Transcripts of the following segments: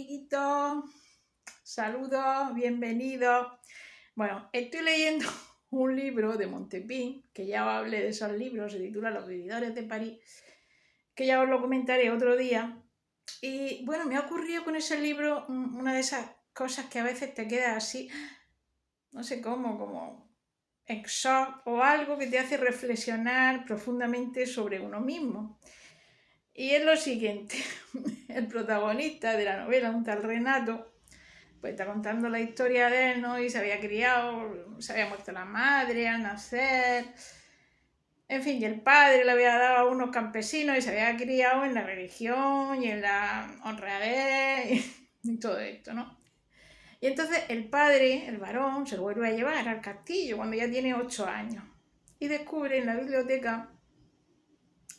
amiguitos, saludos, bienvenidos. Bueno, estoy leyendo un libro de Montepín, que ya os hablé de esos libros, se titula Los vividores de París, que ya os lo comentaré otro día. Y bueno, me ha ocurrido con ese libro una de esas cosas que a veces te quedas así, no sé cómo, como en shock o algo que te hace reflexionar profundamente sobre uno mismo. Y es lo siguiente, el protagonista de la novela, un tal Renato, pues está contando la historia de él, ¿no? Y se había criado, se había muerto la madre al nacer, en fin, y el padre le había dado a unos campesinos y se había criado en la religión y en la honradez y todo esto, ¿no? Y entonces el padre, el varón, se lo vuelve a llevar al castillo cuando ya tiene 8 años y descubre en la biblioteca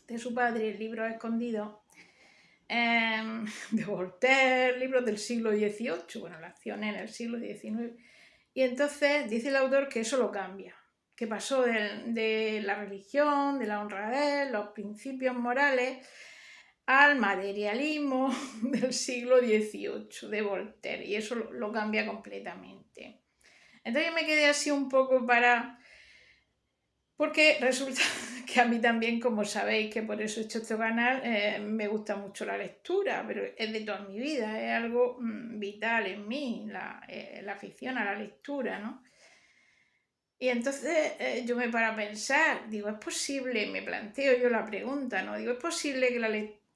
de su padre el libro escondido de Voltaire, libros del siglo XVIII, bueno, la acción en el siglo XIX. Y entonces dice el autor que eso lo cambia, que pasó de la religión, de la honradez, los principios morales, al materialismo del siglo XVIII, de Voltaire, y eso lo cambia completamente. Entonces yo me quedé así un poco porque resulta que a mí también, como sabéis, que por eso he hecho este canal, me gusta mucho la lectura, pero es de toda mi vida, es algo vital en mí, la afición a la lectura, ¿no? Y entonces yo me paro a pensar, digo, ¿es posible? Me planteo yo la pregunta, ¿no? Digo, ¿es posible que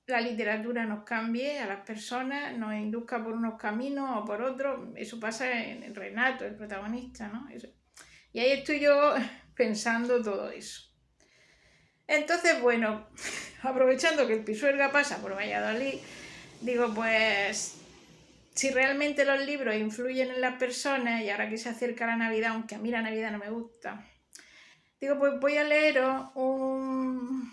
la literatura nos cambie a las personas, nos induzca por unos caminos o por otros? Eso pasa en Renato, el protagonista, ¿no? Y ahí estoy yo pensando todo eso. Entonces, bueno, aprovechando que el Pisuerga pasa por Valladolid, digo, pues si realmente los libros influyen en las personas, y ahora que se acerca la Navidad, aunque a mí la Navidad no me gusta, digo, pues voy a leeros un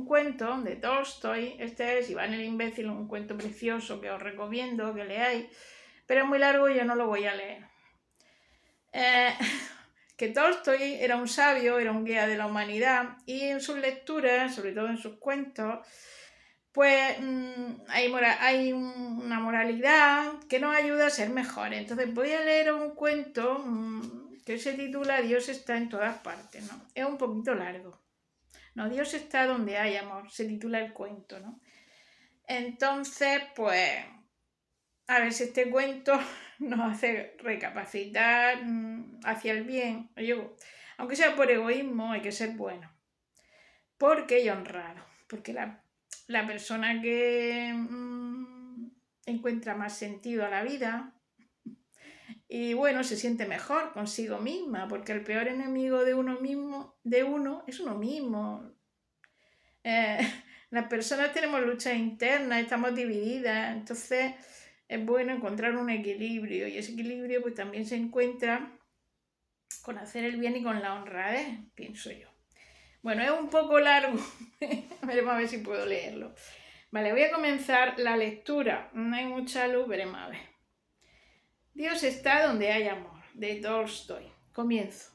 cuento de Tolstoy. Este es Iván el imbécil, un cuento precioso que os recomiendo que leáis, pero es muy largo y yo no lo voy a leer. Que Tolstoy era un sabio, era un guía de la humanidad, y en sus lecturas, sobre todo en sus cuentos, pues hay una moralidad que nos ayuda a ser mejores. Entonces voy a leer un cuento que se titula Dios está en todas partes, ¿no? Es un poquito largo. No, Dios está donde hay amor, se titula el cuento, ¿no? Entonces, pues, a ver si este cuento nos hace recapacitar hacia el bien. Aunque sea por egoísmo, hay que ser bueno. Porque y honrado. Porque la persona que encuentra más sentido a la vida y bueno, se siente mejor consigo misma, porque el peor enemigo de uno es uno mismo. Las personas tenemos luchas internas, estamos divididas, entonces es bueno encontrar un equilibrio, y ese equilibrio pues también se encuentra con hacer el bien y con la honradez, pienso yo. Bueno, es un poco largo, veremos a ver si puedo leerlo. Vale, voy a comenzar la lectura, no hay mucha luz, veremos a ver. Dios está donde hay amor, de Tolstoy. Comienzo.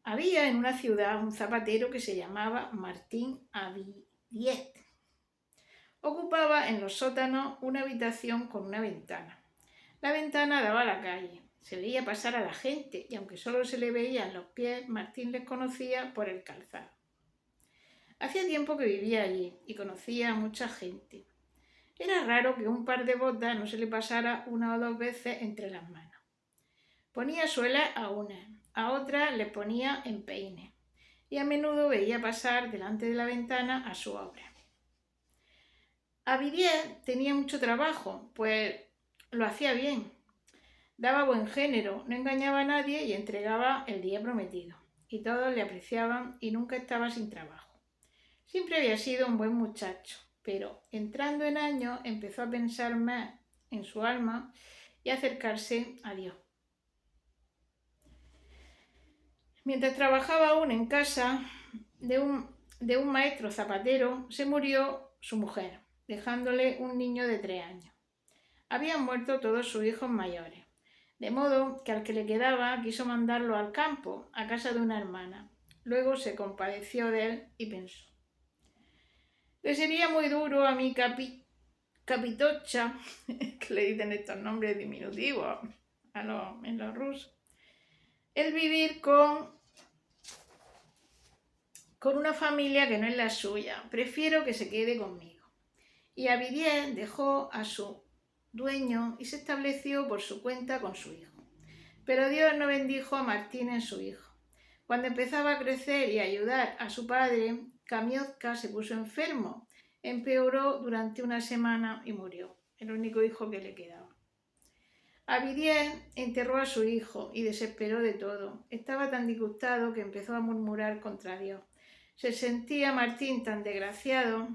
Había en una ciudad un zapatero que se llamaba Martín Avidiet. Ocupaba en los sótanos una habitación con una ventana. La ventana daba a la calle. Se veía pasar a la gente y aunque solo se le veían los pies, Martín les conocía por el calzado. Hacía tiempo que vivía allí y conocía a mucha gente. Era raro que un par de botas no se le pasara una o dos veces entre las manos. Ponía suelas a una, a otra le ponía empeine y a menudo veía pasar delante de la ventana a su obra. Avidiet tenía mucho trabajo, pues lo hacía bien. Daba buen género, no engañaba a nadie y entregaba el día prometido. Y todos le apreciaban y nunca estaba sin trabajo. Siempre había sido un buen muchacho, pero entrando en años empezó a pensar más en su alma y a acercarse a Dios. Mientras trabajaba aún en casa de un maestro zapatero, se murió su mujer, dejándole un niño de 3 años. Habían muerto todos sus hijos mayores, de modo que al que le quedaba quiso mandarlo al campo, a casa de una hermana. Luego se compadeció de él y pensó: le sería muy duro a mi Capitocha, que le dicen estos nombres diminutivos en los rusos, el vivir con una familia que no es la suya. Prefiero que se quede conmigo. Y Abidiel dejó a su dueño y se estableció por su cuenta con su hijo. Pero Dios no bendijo a Martín en su hijo. Cuando empezaba a crecer y a ayudar a su padre, Kamiotka se puso enfermo, empeoró durante una semana y murió, el único hijo que le quedaba. Abidiel enterró a su hijo y desesperó de todo. Estaba tan disgustado que empezó a murmurar contra Dios. Se sentía Martín tan desgraciado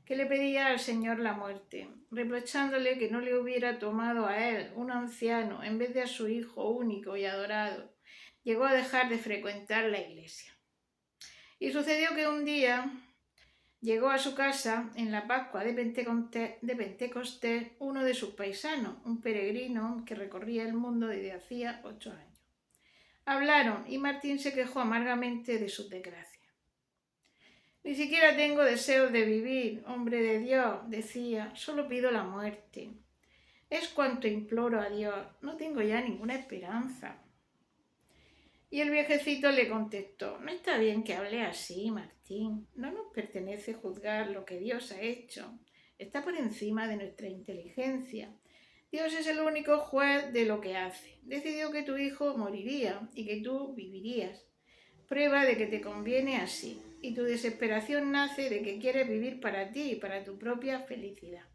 que le pedía al Señor la muerte, reprochándole que no le hubiera tomado a él, un anciano, en vez de a su hijo único y adorado. Llegó a dejar de frecuentar la iglesia. Y sucedió que un día llegó a su casa en la Pascua de Pentecostés uno de sus paisanos, un peregrino que recorría el mundo desde hacía 8 años. Hablaron y Martín se quejó amargamente de sus desgracias. Ni siquiera tengo deseos de vivir, hombre de Dios, decía, solo pido la muerte. Es cuanto imploro a Dios, no tengo ya ninguna esperanza. Y el viejecito le contestó, no está bien que hable así, Martín, no nos pertenece juzgar lo que Dios ha hecho, está por encima de nuestra inteligencia. Dios es el único juez de lo que hace. Decidió que tu hijo moriría y que tú vivirías. Prueba de que te conviene así, y tu desesperación nace de que quieres vivir para ti y para tu propia felicidad.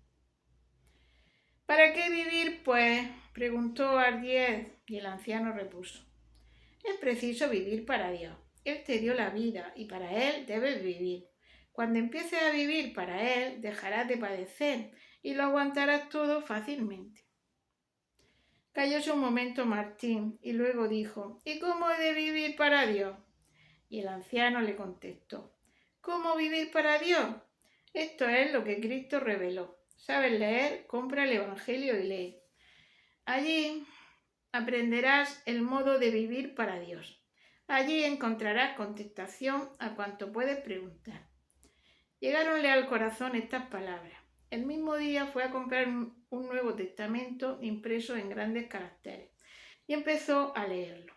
¿Para qué vivir, pues?, preguntó Ardiez, y el anciano repuso. Es preciso vivir para Dios. Él te dio la vida y para Él debes vivir. Cuando empieces a vivir para Él, dejarás de padecer y lo aguantarás todo fácilmente. Callóse un momento Martín y luego dijo, ¿y cómo he de vivir para Dios? Y el anciano le contestó, ¿cómo vivir para Dios? Esto es lo que Cristo reveló. ¿Sabes leer? Compra el Evangelio y lee. Allí aprenderás el modo de vivir para Dios. Allí encontrarás contestación a cuanto puedes preguntar. Llegáronle al corazón estas palabras. El mismo día fue a comprar un Nuevo Testamento impreso en grandes caracteres y empezó a leerlo.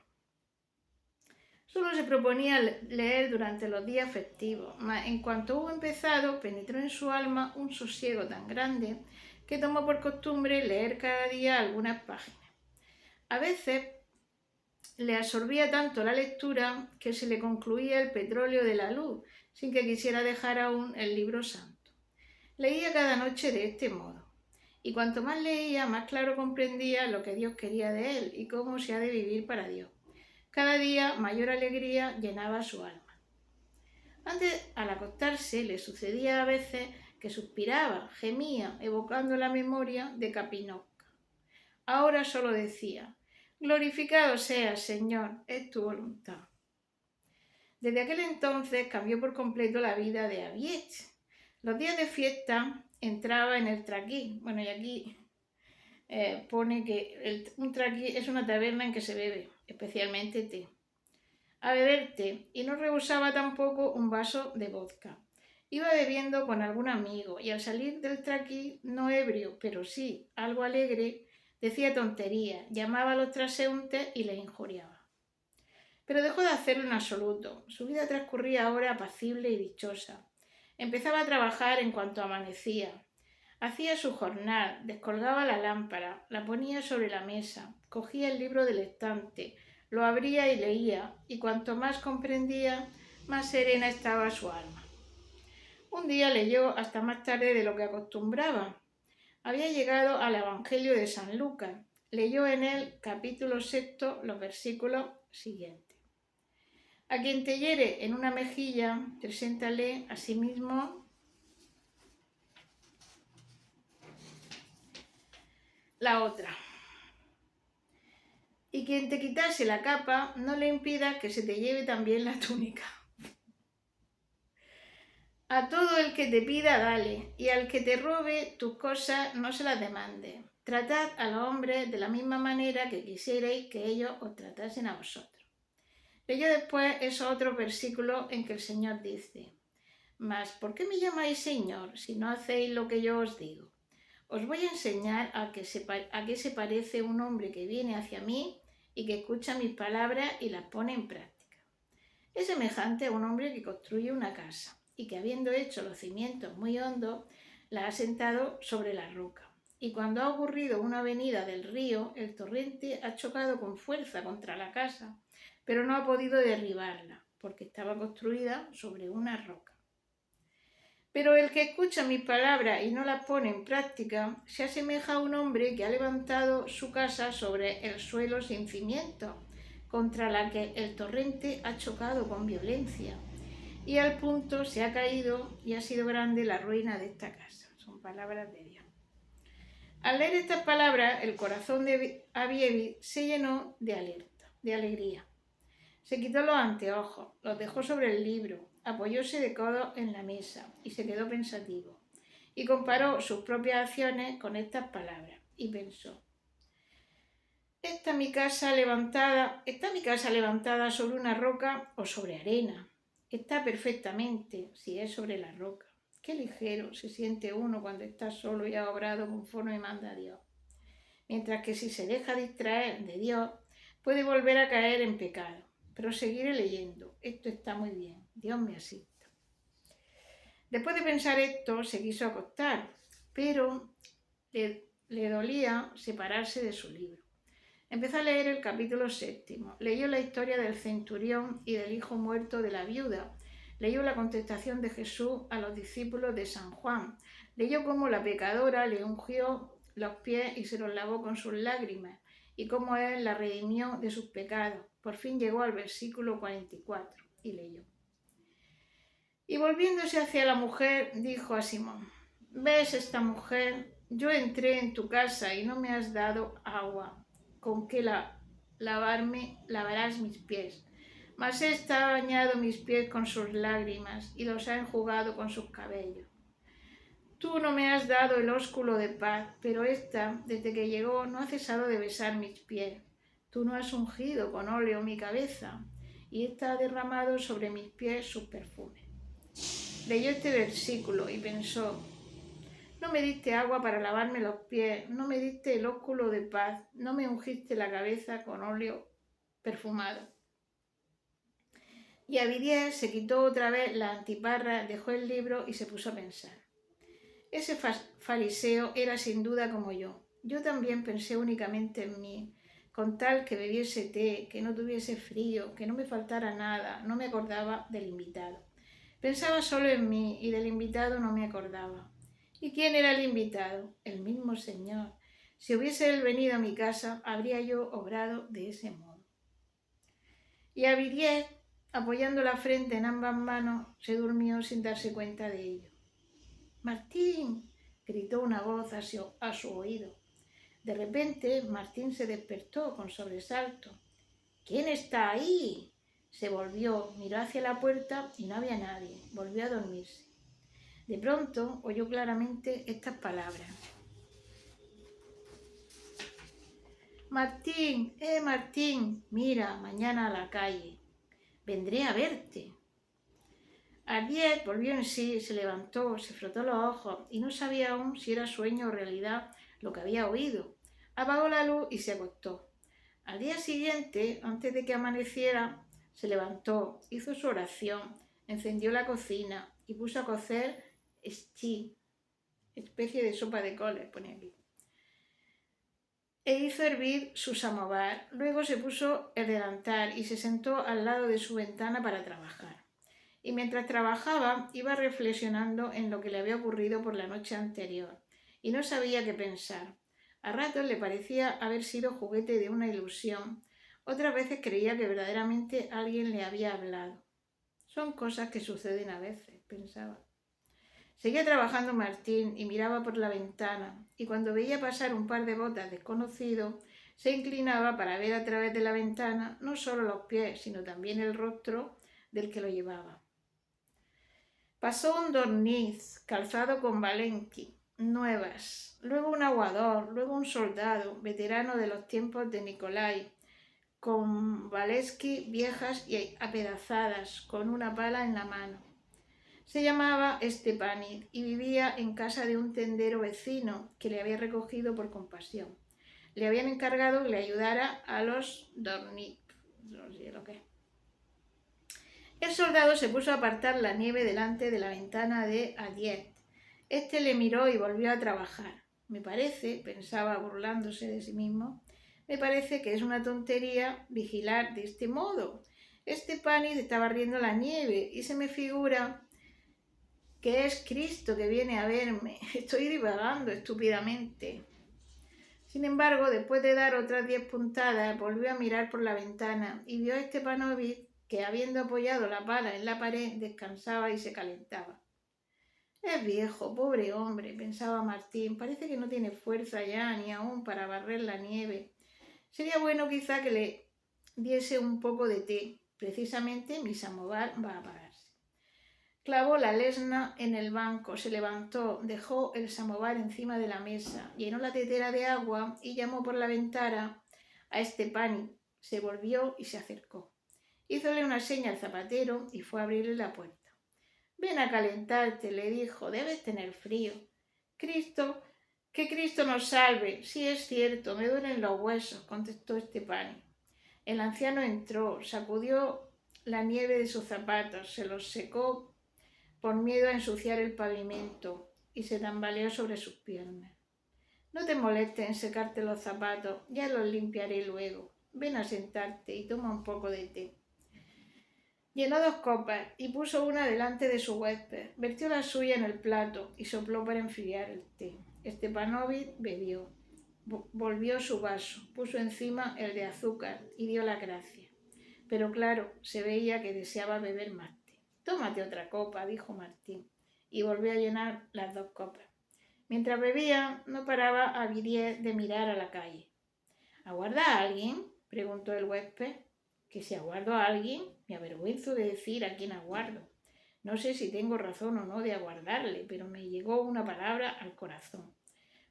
Solo se proponía leer durante los días festivos, mas en cuanto hubo empezado, penetró en su alma un sosiego tan grande que tomó por costumbre leer cada día algunas páginas. A veces le absorbía tanto la lectura que se le concluía el petróleo de la luz, sin que quisiera dejar aún el libro santo. Leía cada noche de este modo, y cuanto más leía, más claro comprendía lo que Dios quería de él y cómo se ha de vivir para Dios. Cada día mayor alegría llenaba su alma. Antes, al acostarse, le sucedía a veces que suspiraba, gemía, evocando la memoria de Kapinotka. Ahora solo decía, glorificado seas, Señor, es tu voluntad. Desde aquel entonces cambió por completo la vida de Abiech. Los días de fiesta entraba en el traquí. Bueno, y aquí pone que un traquí es una taberna en que se bebe, especialmente té. A beber té, y no rehusaba tampoco un vaso de vodka. Iba bebiendo con algún amigo, y al salir del traquí, no ebrio, pero sí algo alegre, decía tonterías, llamaba a los transeúntes y les injuriaba. Pero dejó de hacerlo en absoluto. Su vida transcurría ahora apacible y dichosa. Empezaba a trabajar en cuanto amanecía. Hacía su jornal, descolgaba la lámpara, la ponía sobre la mesa, cogía el libro del estante, lo abría y leía, y cuanto más comprendía, más serena estaba su alma. Un día leyó hasta más tarde de lo que acostumbraba. Había llegado al Evangelio de San Lucas. Leyó en él capítulo 6, los versículos siguientes. A quien te hiere en una mejilla, preséntale a sí mismo la otra. Y quien te quitase la capa, no le impida que se te lleve también la túnica. A todo el que te pida, dale, y al que te robe tus cosas, no se las demande. Tratad a los hombres de la misma manera que quisierais que ellos os tratasen a vosotros. Leyó después esos otros versículos en que el Señor dice, «Mas, ¿por qué me llamáis Señor si no hacéis lo que yo os digo? Os voy a enseñar a qué se parece un hombre que viene hacia mí y que escucha mis palabras y las pone en práctica. Es semejante a un hombre que construye una casa y que, habiendo hecho los cimientos muy hondos, la ha sentado sobre la roca. Y cuando ha ocurrido una venida del río, el torrente ha chocado con fuerza contra la casa, pero no ha podido derribarla, porque estaba construida sobre una roca. Pero el que escucha mis palabras y no las pone en práctica se asemeja a un hombre que ha levantado su casa sobre el suelo sin cimientos, contra la que el torrente ha chocado con violencia, y al punto se ha caído y ha sido grande la ruina de esta casa. Son palabras de Dios. Al leer estas palabras, el corazón de Abiebi se llenó de alegría. Se quitó los anteojos, los dejó sobre el libro, apoyóse de codos en la mesa y se quedó pensativo. Y comparó sus propias acciones con estas palabras y pensó: ¿Está mi casa levantada sobre una roca o sobre arena? Está perfectamente si es sobre la roca. Qué ligero se siente uno cuando está solo y ha obrado conforme manda Dios. Mientras que si se deja distraer de Dios, puede volver a caer en pecado. Pero seguiré leyendo. Esto está muy bien. Dios me asista. Después de pensar esto, se quiso acostar, pero le dolía separarse de su libro. Empezó a leer el capítulo 7. Leyó la historia del centurión y del hijo muerto de la viuda. Leyó la contestación de Jesús a los discípulos de San Juan. Leyó cómo la pecadora le ungió los pies y se los lavó con sus lágrimas, y cómo él la redimió de sus pecados. Por fin llegó al versículo 44 y leyó: Y volviéndose hacia la mujer, dijo a Simón: ¿Ves esta mujer? Yo entré en tu casa y no me has dado agua con que lavarás mis pies. Mas ésta ha bañado mis pies con sus lágrimas y los ha enjugado con sus cabellos. Tú no me has dado el ósculo de paz, pero ésta, desde que llegó, no ha cesado de besar mis pies. Tú no has ungido con óleo mi cabeza, y ésta ha derramado sobre mis pies sus perfumes. Leyó este versículo y pensó: no me diste agua para lavarme los pies, no me diste el ósculo de paz, no me ungiste la cabeza con óleo perfumado. Y Abidiel se quitó otra vez la antiparra, dejó el libro y se puso a pensar. Ese fariseo era sin duda como yo. Yo también pensé únicamente en mí, con tal que bebiese té, que no tuviese frío, que no me faltara nada, no me acordaba del invitado. Pensaba solo en mí y del invitado no me acordaba. ¿Y quién era el invitado? El mismo Señor. Si hubiese él venido a mi casa, habría yo obrado de ese modo. Y Abidiel, apoyando la frente en ambas manos, se durmió sin darse cuenta de ello. ¡Martín!, gritó una voz a su oído. De repente, Martín se despertó con sobresalto. ¿Quién está ahí? Se volvió, miró hacia la puerta y no había nadie. Volvió a dormirse. De pronto oyó claramente estas palabras: Martín, Martín, mira, mañana a la calle. Vendré a verte. Abidiel volvió en sí, se levantó, se frotó los ojos y no sabía aún si era sueño o realidad lo que había oído. Apagó la luz y se acostó. Al día siguiente, antes de que amaneciera, se levantó, hizo su oración, encendió la cocina y puso a cocer eschi, especie de sopa de coles, pone aquí, e hizo hervir su samovar. Luego se puso el delantal y se sentó al lado de su ventana para trabajar. Y mientras trabajaba, iba reflexionando en lo que le había ocurrido por la noche anterior, y no sabía qué pensar. A ratos le parecía haber sido juguete de una ilusión, otras veces creía que verdaderamente alguien le había hablado. Son cosas que suceden a veces, pensaba. Seguía trabajando Martín y miraba por la ventana, y cuando veía pasar un par de botas desconocidos, se inclinaba para ver a través de la ventana no solo los pies, sino también el rostro del que lo llevaba. Pasó un dorniz calzado con valenqui nuevas, luego un aguador, luego un soldado, veterano de los tiempos de Nicolai, con valesqui viejas y apedazadas, con una pala en la mano. Se llamaba Stepanid y vivía en casa de un tendero vecino que le había recogido por compasión. Le habían encargado que le ayudara a los dornit. No sé lo que es. El soldado se puso a apartar la nieve delante de la ventana de Adiet. Este le miró y volvió a trabajar. Me parece, pensaba burlándose de sí mismo, me parece que es una tontería vigilar de este modo. Stepanid está barriendo la nieve y se me figura que es Cristo que viene a verme. Estoy divagando estúpidamente. Sin embargo, después de dar otras 10 puntadas, volvió a mirar por la ventana y vio a Stepanovich que, habiendo apoyado la pala en la pared, descansaba y se calentaba. Es viejo, pobre hombre, pensaba Martín, parece que no tiene fuerza ya ni aún para barrer la nieve. Sería bueno quizá que le diese un poco de té. Precisamente mi samovar va a apagarse. Clavó la lesna en el banco, se levantó, dejó el samovar encima de la mesa, llenó la tetera de agua y llamó por la ventana a Stepanid. Se volvió y se acercó. Hízole una seña al zapatero y fue a abrirle la puerta. Ven a calentarte, le dijo, debes tener frío. Cristo, que Cristo nos salve. Sí, es cierto, me duelen los huesos, contestó Stepanid. El anciano entró, sacudió la nieve de sus zapatos, se los secó por miedo a ensuciar el pavimento y se tambaleó sobre sus piernas. No te molestes en secarte los zapatos, ya los limpiaré luego. Ven a sentarte y toma un poco de té. Llenó 2 copas y puso una delante de su huésped. Vertió la suya en el plato y sopló para enfriar el té. Stepanovich bebió. Volvió su vaso, puso encima el de azúcar y dio la gracia. Pero claro, se veía que deseaba beber más té. Tómate otra copa, dijo Martín, y volvió a llenar las 2 copas. Mientras bebía, no paraba a Vidier de mirar a la calle. ¿Aguarda a alguien?, preguntó el huésped. ¿Que si aguardo a alguien? Me avergüenzo de decir a quién aguardo. No sé si tengo razón o no de aguardarle, pero me llegó una palabra al corazón.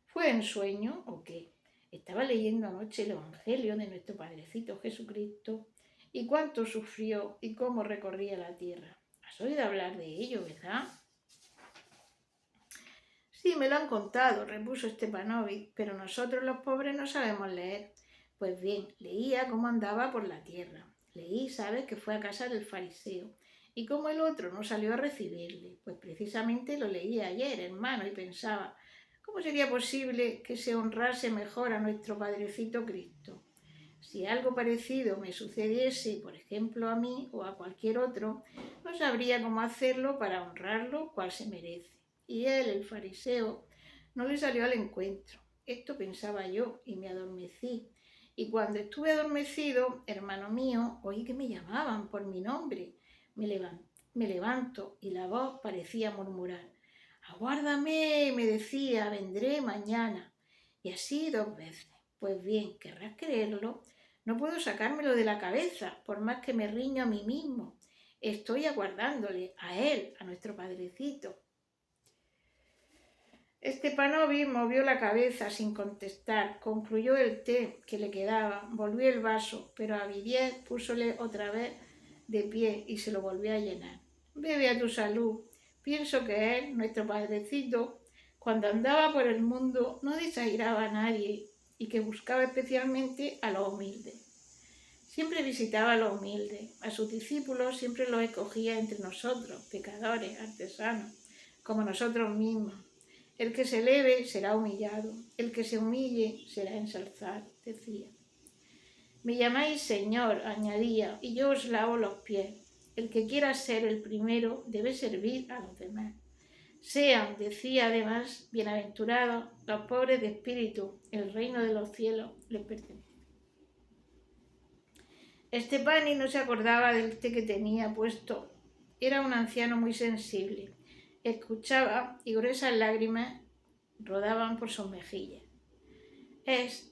¿Fue en sueño o qué? Estaba leyendo anoche el Evangelio de nuestro Padrecito Jesucristo y cuánto sufrió y cómo recorría la tierra. ¿Has oído hablar de ello, verdad? Sí, me lo han contado, repuso Stepanovich, pero nosotros los pobres no sabemos leer. Pues bien, leía cómo andaba por la tierra. Leí, ¿sabes?, que fue a casa del fariseo. Y cómo el otro no salió a recibirle. Pues precisamente lo leí ayer, hermano, y pensaba, ¿cómo sería posible que se honrase mejor a nuestro Padrecito Cristo? Si algo parecido me sucediese, por ejemplo, a mí o a cualquier otro, no sabría cómo hacerlo para honrarlo cual se merece. Y él, el fariseo, no le salió al encuentro. Esto pensaba yo y me adormecí. Y cuando estuve adormecido, hermano mío, oí que me llamaban por mi nombre. Me levanto y la voz parecía murmurar. Aguárdame, me decía, vendré mañana. Y así 2 veces. Pues bien, querrás creerlo, no puedo sacármelo de la cabeza, por más que me riño a mí mismo. Estoy aguardándole, a él, a nuestro Padrecito. Stepanovich movió la cabeza sin contestar, concluyó el té que le quedaba, volvió el vaso, pero a Vidier púsole otra vez de pie y se lo volvió a llenar. Bebe a tu salud. Pienso que él, nuestro Padrecito, cuando andaba por el mundo no desairaba a nadie y que buscaba especialmente a los humildes. Siempre visitaba a los humildes, a sus discípulos siempre los escogía entre nosotros, pecadores, artesanos, como nosotros mismos. El que se eleve será humillado, el que se humille será ensalzado, decía. Me llamáis Señor, añadía, y yo os lavo los pies. El que quiera ser el primero debe servir a los demás. Sean, decía además, bienaventurados los pobres de espíritu, el reino de los cielos les pertenece. Stepanid no se acordaba del té que tenía puesto. Era un anciano muy sensible. Escuchaba y gruesas lágrimas rodaban por sus mejillas.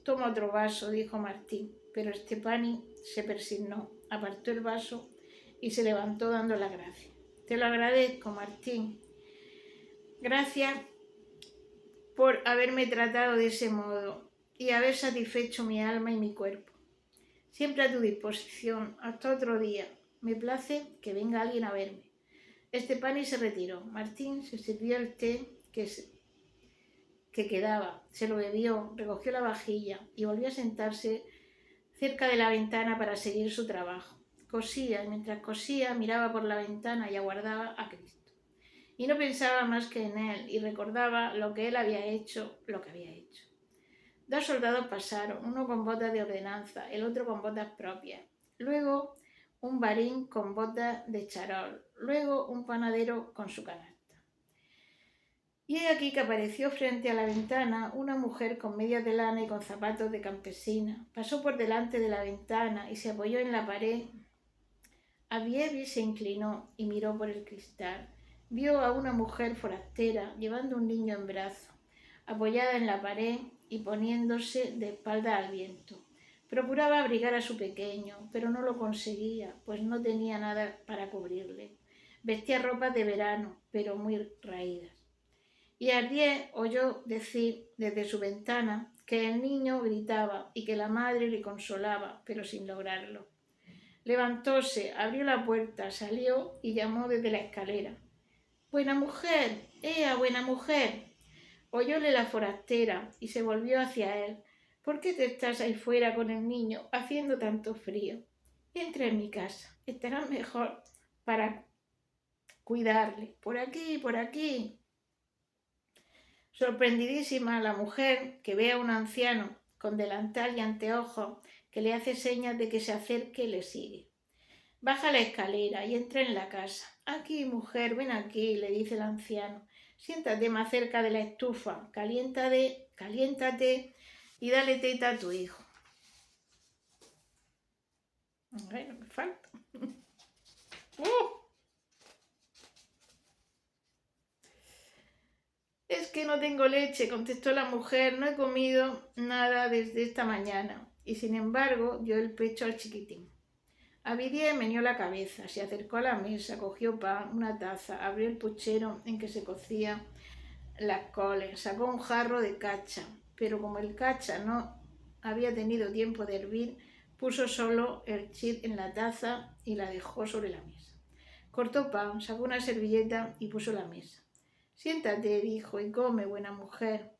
Toma otro vaso, dijo Martín, pero Stepanid se persignó, apartó el vaso y se levantó dando las gracias. Te lo agradezco, Martín. Gracias por haberme tratado de ese modo y haber satisfecho mi alma y mi cuerpo. Siempre a tu disposición, hasta otro día. Me place que venga alguien a verme. Estepani se retiró. Martín se sirvió el té que quedaba, se lo bebió, recogió la vajilla y volvió a sentarse cerca de la ventana para seguir su trabajo. Cosía y mientras cosía miraba por la ventana y aguardaba a Cristo. Y no pensaba más que en él y recordaba lo que él había hecho, lo que había hecho. 2 soldados pasaron, uno con botas de ordenanza, el otro con botas propias. Luego un barín con botas de charol, luego un panadero con su canasta. Y he aquí que apareció frente a la ventana una mujer con medias de lana y con zapatos de campesina. Pasó por delante de la ventana y se apoyó en la pared. Abievi se inclinó y miró por el cristal. Vio a una mujer forastera llevando un niño en brazos, apoyada en la pared y poniéndose de espalda al viento. Procuraba abrigar a su pequeño, pero no lo conseguía, pues no tenía nada para cubrirle. Vestía ropas de verano, pero muy raídas. Y Ardier oyó decir desde su ventana que el niño gritaba y que la madre le consolaba, pero sin lograrlo. Levantóse, abrió la puerta, salió y llamó desde la escalera. «Buena mujer, ¡ea, buena mujer!». Oyóle la forastera y se volvió hacia él. «¿Por qué te estás ahí fuera con el niño, haciendo tanto frío? Entra en mi casa, estarás mejor para cuidarle. Por aquí, por aquí». Sorprendidísima la mujer, que ve a un anciano con delantal y anteojos, que le hace señas de que se acerque, le sigue. Baja la escalera y entra en la casa. «Aquí, mujer, ven aquí», le dice el anciano. «Siéntate más cerca de la estufa, caliéntate y dale teta a tu hijo». Bueno, me falta. «Es que no tengo leche», contestó la mujer. «No he comido nada desde esta mañana». Y sin embargo dio el pecho al chiquitín. Abidie meneó la cabeza, se acercó a la mesa, cogió pan, una taza, abrió el puchero en que se cocían las coles, sacó un jarro de cacha, pero como el cacha no había tenido tiempo de hervir, puso solo el chip en la taza y la dejó sobre la mesa. Cortó pan, sacó una servilleta y puso la mesa. «Siéntate», dijo, «y come, buena mujer.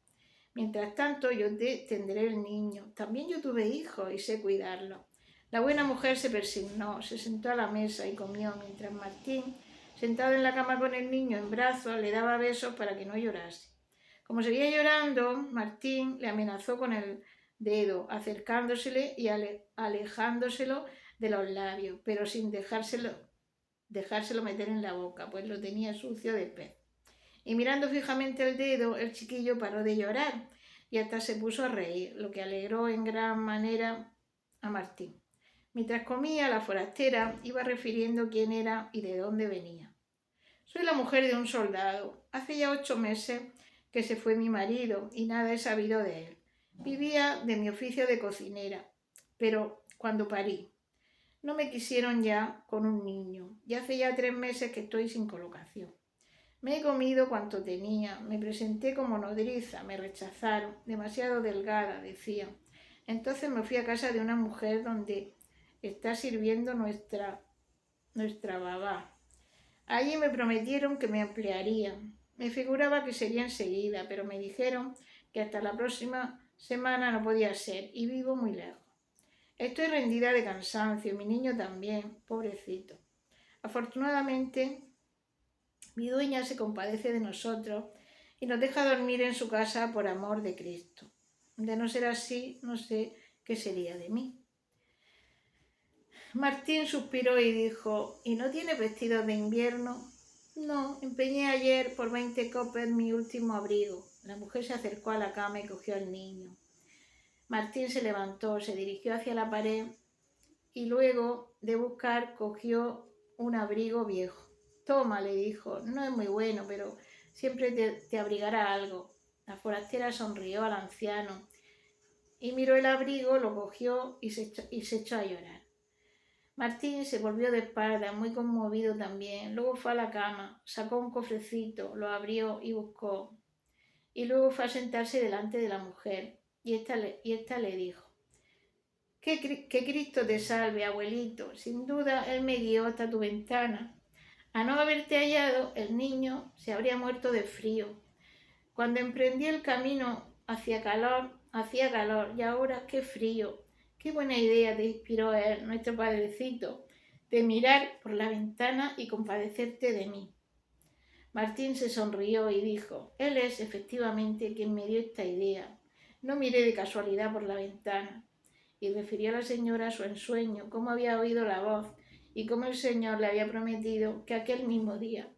Mientras tanto yo te tendré el niño. También yo tuve hijos y sé cuidarlo». La buena mujer se persignó, se sentó a la mesa y comió, mientras Martín, sentado en la cama con el niño en brazos, le daba besos para que no llorase. Como seguía llorando, Martín le amenazó con el dedo, acercándosele y alejándoselo de los labios, pero sin dejárselo meter en la boca, pues lo tenía sucio de pez. Y mirando fijamente el dedo, el chiquillo paró de llorar y hasta se puso a reír, lo que alegró en gran manera a Martín. Mientras comía, la forastera iba refiriendo quién era y de dónde venía. «Soy la mujer de un soldado. Hace ya 8 meses que se fue mi marido y nada he sabido de él. Vivía de mi oficio de cocinera, pero cuando parí, no me quisieron ya con un niño y hace ya 3 meses que estoy sin colocación. Me he comido cuanto tenía, me presenté como nodriza, me rechazaron, demasiado delgada, decían. Entonces me fui a casa de una mujer donde está sirviendo nuestra babá. Allí me prometieron que me emplearían. Me figuraba que sería enseguida, pero me dijeron que hasta la próxima semana no podía ser y vivo muy lejos. Estoy rendida de cansancio y mi niño también, pobrecito. Afortunadamente, mi dueña se compadece de nosotros y nos deja dormir en su casa por amor de Cristo. De no ser así, no sé qué sería de mí». Martín suspiró y dijo: «¿Y no tiene vestidos de invierno?» «No, empeñé ayer por 20 copes mi último abrigo». La mujer se acercó a la cama y cogió al niño. Martín se levantó, se dirigió hacia la pared y luego de buscar cogió un abrigo viejo. «Toma», le dijo, «no es muy bueno, pero siempre te abrigará algo». La forastera sonrió al anciano y miró el abrigo, lo cogió y se echó a llorar. Martín se volvió de espaldas, muy conmovido también. Luego fue a la cama, sacó un cofrecito, lo abrió y buscó. Y luego fue a sentarse delante de la mujer. Y esta le dijo: que Cristo te salve, abuelito. Sin duda él me guió hasta tu ventana. A no haberte hallado, el niño se habría muerto de frío. Cuando emprendí el camino hacía calor, y ahora qué frío. Qué buena idea te inspiró él, nuestro padrecito, de mirar por la ventana y compadecerte de mí. Martín se sonrió y dijo: él es efectivamente quien me dio esta idea. No miré de casualidad por la ventana. Y refirió a la señora su ensueño, cómo había oído la voz y cómo el Señor le había prometido que aquel mismo día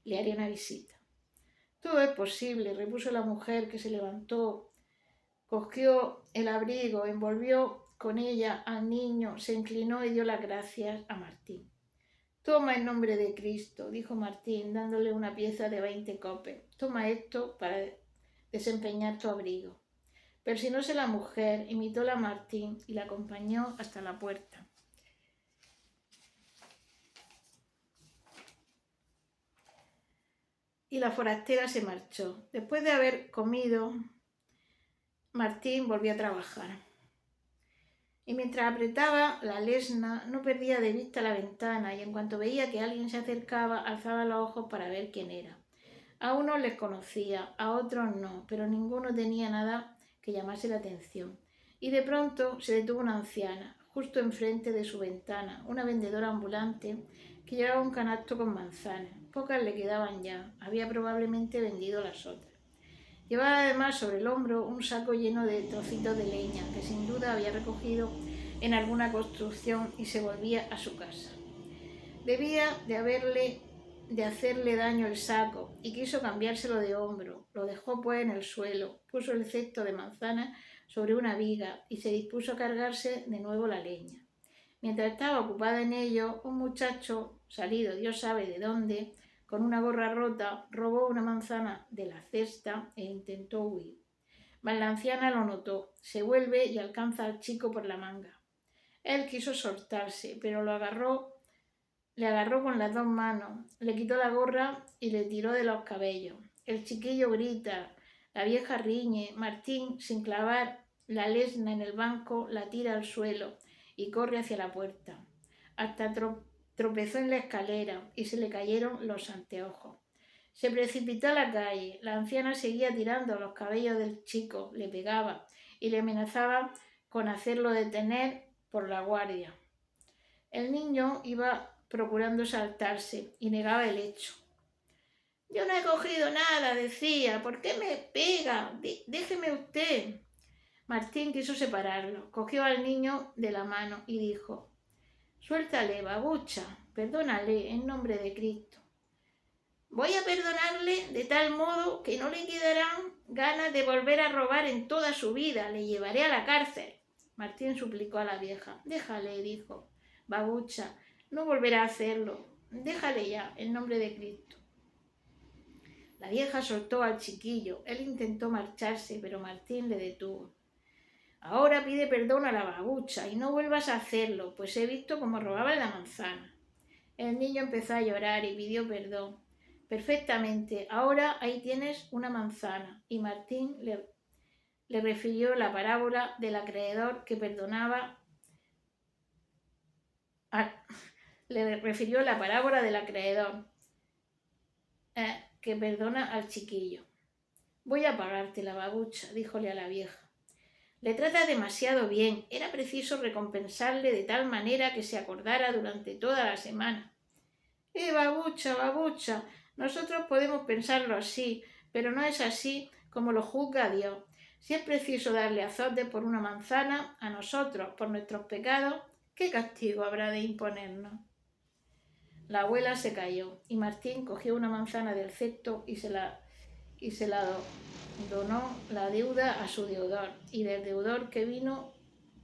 le haría una visita. Todo es posible, repuso la mujer, que se levantó, cogió el abrigo, envolvió con ella al niño, se inclinó y dio las gracias a Martín. Toma en nombre de Cristo, dijo Martín, dándole una pieza de 20 copes. Toma esto para desempeñar tu abrigo. Persinóse la mujer, imitóla a Martín y la acompañó hasta la puerta. Y la forastera se marchó. Después de haber comido, Martín volvió a trabajar. Y mientras apretaba la lesna, no perdía de vista la ventana, y en cuanto veía que alguien se acercaba, alzaba los ojos para ver quién era. A unos les conocía, a otros no, pero ninguno tenía nada que llamase la atención. Y de pronto se detuvo una anciana, justo enfrente de su ventana, una vendedora ambulante que llevaba un canasto con manzanas. Pocas le quedaban ya, había probablemente vendido las otras. Llevaba además sobre el hombro un saco lleno de trocitos de leña, que sin duda había recogido en alguna construcción, y se volvía a su casa. Debía de hacerle daño el saco, y quiso cambiárselo de hombro. Lo dejó pues en el suelo, puso el cesto de manzanas sobre una viga y se dispuso a cargarse de nuevo la leña. Mientras estaba ocupada en ello, un muchacho, salido Dios sabe de dónde, con una gorra rota, robó una manzana de la cesta e intentó huir. Mas la anciana lo notó, se vuelve y alcanza al chico por la manga. Él quiso soltarse, pero le agarró con las dos manos, le quitó la gorra y le tiró de los cabellos. El chiquillo grita, la vieja riñe, Martín, sin clavar la lesna en el banco, la tira al suelo y corre hacia la puerta. Hasta tropezó en la escalera y se le cayeron los anteojos. Se precipitó a la calle. La anciana seguía tirando los cabellos del chico, le pegaba y le amenazaba con hacerlo detener por la guardia. El niño iba procurando saltarse y negaba el hecho. Yo no he cogido nada, decía. ¿Por qué me pega? Déjeme usted. Martín quiso separarlo, cogió al niño de la mano y dijo: suéltale, babucha, perdónale en nombre de Cristo. Voy a perdonarle de tal modo que no le quedarán ganas de volver a robar en toda su vida. Le llevaré a la cárcel. Martín suplicó a la vieja. Déjale, dijo. Babucha, no volverá a hacerlo. Déjale ya, en nombre de Cristo. La vieja soltó al chiquillo. Él intentó marcharse, pero Martín le detuvo. Ahora pide perdón a la babucha y no vuelvas a hacerlo, pues he visto cómo robaban la manzana. El niño empezó a llorar y pidió perdón. Perfectamente, ahora ahí tienes una manzana. Y Martín le refirió la parábola del acreedor que perdonaba le refirió la parábola del acreedor que perdona al chiquillo. Voy a pagarte la babucha, díjole a la vieja. Le trata demasiado bien. Era preciso recompensarle de tal manera que se acordara durante toda la semana. Babucha, babucha, nosotros podemos pensarlo así, pero no es así como lo juzga Dios. Si es preciso darle azote por una manzana a nosotros por nuestros pecados, ¿qué castigo habrá de imponernos? La abuela se calló y Martín cogió una manzana del cesto y se la donó la deuda a su deudor y del deudor que vino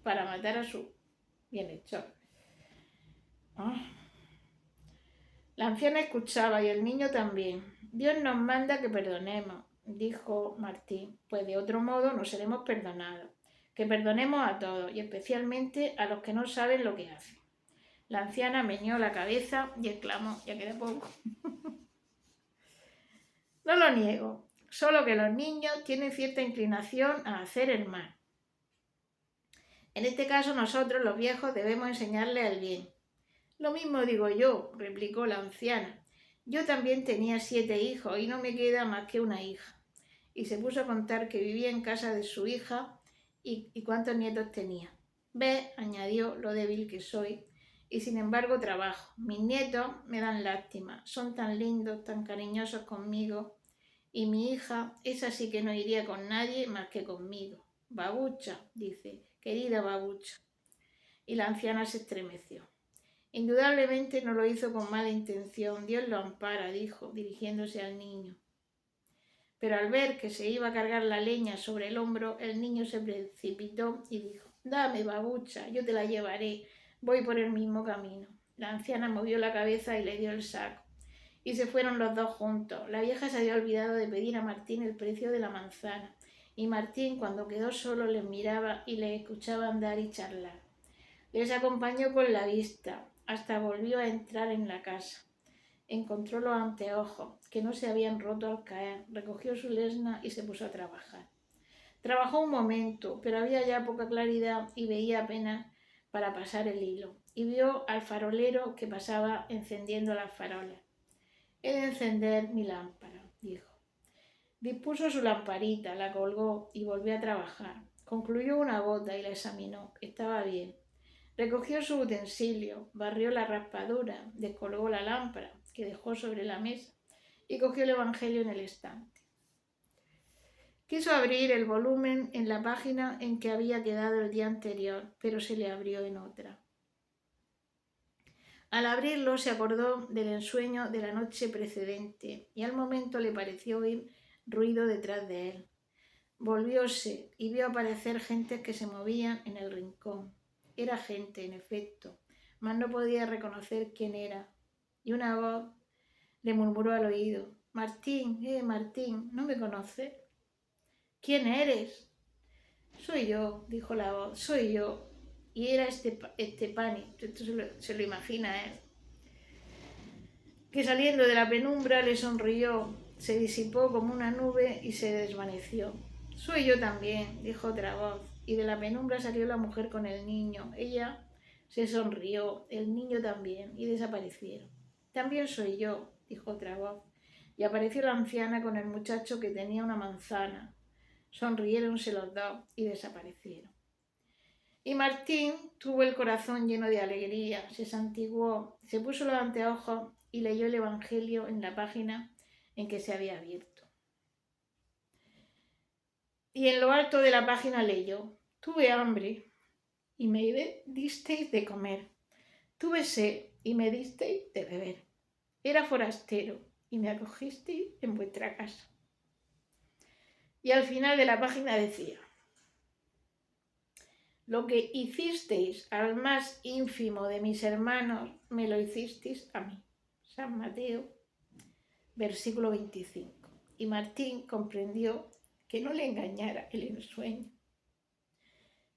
para matar a su bienhechor. La anciana escuchaba y el niño también. Dios nos manda que perdonemos, dijo Martín, pues de otro modo no seremos perdonados. Que perdonemos a todos y especialmente a los que no saben lo que hacen. La anciana meneó la cabeza y exclamó: ya queda poco. No lo niego, solo que los niños tienen cierta inclinación a hacer el mal. En este caso nosotros, los viejos, debemos enseñarles el bien. Lo mismo digo yo, replicó la anciana. Yo también tenía 7 hijos y no me queda más que una hija. Y se puso a contar que vivía en casa de su hija y cuántos nietos tenía. Ve, añadió, lo débil que soy, y sin embargo trabajo. Mis nietos me dan lástima, son tan lindos, tan cariñosos conmigo, y mi hija, esa sí que no iría con nadie más que conmigo. Babucha, dice, querida babucha. Y la anciana se estremeció. Indudablemente no lo hizo con mala intención. Dios lo ampara, dijo, dirigiéndose al niño. Pero al ver que se iba a cargar la leña sobre el hombro, el niño se precipitó y dijo: «Dame, babucha, yo te la llevaré, voy por el mismo camino». La anciana movió la cabeza y le dio el saco. Y se fueron los dos juntos. La vieja se había olvidado de pedir a Martín el precio de la manzana. Y Martín, cuando quedó solo, les miraba y les escuchaba andar y charlar. Les acompañó con la vista, hasta volvió a entrar en la casa. Encontró los anteojos, que no se habían roto al caer, recogió su lesna y se puso a trabajar. Trabajó un momento, pero había ya poca claridad y veía apenas para pasar el hilo. Y vio al farolero que pasaba encendiendo las farolas. «He de encender mi lámpara», dijo. Dispuso su lamparita, la colgó y volvió a trabajar. Concluyó una gota y la examinó. Estaba bien. Recogió su utensilio, barrió la raspadura, descolgó la lámpara, que dejó sobre la mesa, y cogió el Evangelio en el estante. Quiso abrir el volumen en la página en que había quedado el día anterior, pero se le abrió en otra. Al abrirlo se acordó del ensueño de la noche precedente y al momento le pareció oír ruido detrás de él. Volvióse y vio aparecer gentes que se movían en el rincón. Era gente, en efecto, mas no podía reconocer quién era. Y una voz le murmuró al oído: «Martín, Martín, ¿no me conoces?» «¿Quién eres?» «Soy yo», dijo la voz, «soy yo». Y era Estepani, esto se lo imagina él, que saliendo de la penumbra le sonrió, se disipó como una nube y se desvaneció. «Soy yo también», dijo otra voz, y de la penumbra salió la mujer con el niño. Ella se sonrió, el niño también, y desaparecieron. «También soy yo», dijo otra voz, y apareció la anciana con el muchacho que tenía una manzana. Sonriéronse los dos y desaparecieron. Y Martín tuvo el corazón lleno de alegría, se santiguó, se puso los anteojos y leyó el Evangelio en la página en que se había abierto. Y en lo alto de la página leyó: «Tuve hambre y me disteis de comer. Tuve sed y me disteis de beber. Era forastero y me acogisteis en vuestra casa». Y al final de la página decía: «Lo que hicisteis al más ínfimo de mis hermanos, me lo hicisteis a mí». San Mateo, versículo 25. Y Martín comprendió que no le engañara el ensueño,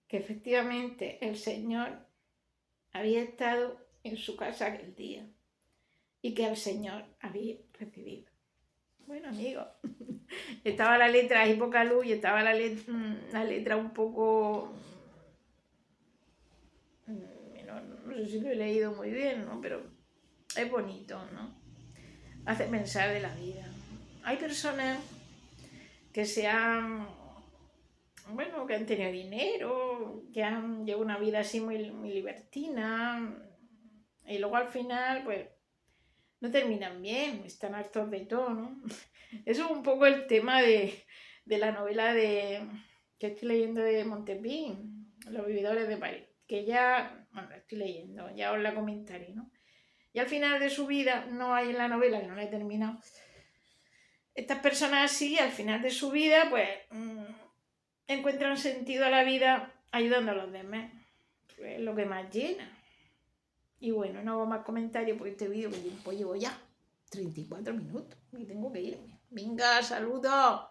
que efectivamente el Señor había estado en su casa aquel día y que al Señor había recibido. Bueno, amigos, estaba la letra, hay poca luz y estaba la letra un poco... No sé si lo he leído muy bien, ¿no? Pero es bonito, ¿no? Hace pensar de la vida. Hay personas que que han tenido dinero, que han llevado una vida así muy, muy libertina, y luego al final, pues, no terminan bien, están hartos de todo, ¿no? Eso es un poco el tema de la novela que estoy leyendo de Montepín, Los vividores de París, que ya, bueno, la estoy leyendo, ya os la comentaré, ¿no? Y al final de su vida, no hay en la novela, que no la he terminado, estas personas así, al final de su vida, pues, encuentran sentido a la vida ayudando a los demás. Es lo que más llena. Y bueno, no hago más comentarios porque este vídeo que tiempo llevo ya 34 minutos y tengo que irme. Venga, saludos.